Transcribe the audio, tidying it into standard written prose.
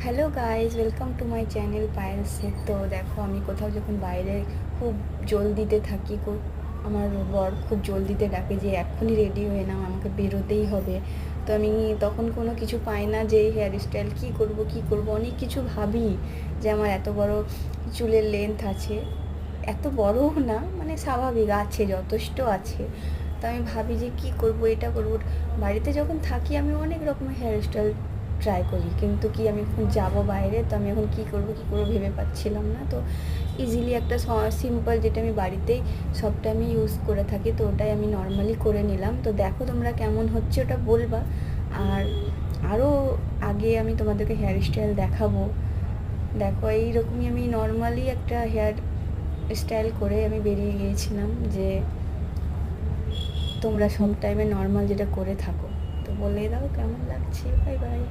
Hello guys, welcome to my channel Payel Sheikh. তো দেখো, আমি কোথাও যখন বাইরে খুব জলদিতে থাকি, আমার বর খুব জলদিতে ডাকে যে এক্ষুনি রেডি হয়ে নাও, আমাকে বেরোতেই হবে। তো আমি তখন কোনো কিছু পাই না যে হেয়ার স্টাইল কী করব, অনেক কিছু ভাবি যে আমার এত বড় চুলের লেন্থ আছে, এত বড়ও না, মানে স্বাভাবিক আছে, যথেষ্ট আছে। তো আমি ভাবি যে কী করব, এটা করব। বাড়িতে যখন থাকি আমি অনেক রকমের হেয়ার স্টাইল ট্রাই করি, কিন্তু কি আমি এখন যাবো বাইরে, তো আমি এখন কী করব ভেবে পাচ্ছিলাম না। তো ইজিলি একটা সিম্পল, যেটা আমি বাড়িতেই সব টাইমে ইউজ করে থাকি, তো ওটাই আমি নর্মালি করে নিলাম। তো দেখো তোমরা কেমন হচ্ছে ওটা বলবা। আর আরও আগে আমি তোমাদেরকে হেয়ার স্টাইল দেখাবো। দেখো, এইরকমই আমি নর্মালি একটা হেয়ার স্টাইল করে আমি বেরিয়ে গিয়েছিলাম, যে তোমরা সব টাইমে নর্মাল যেটা করে থাকো। তো বলে দাও কেমন লাগছে। Bye bye.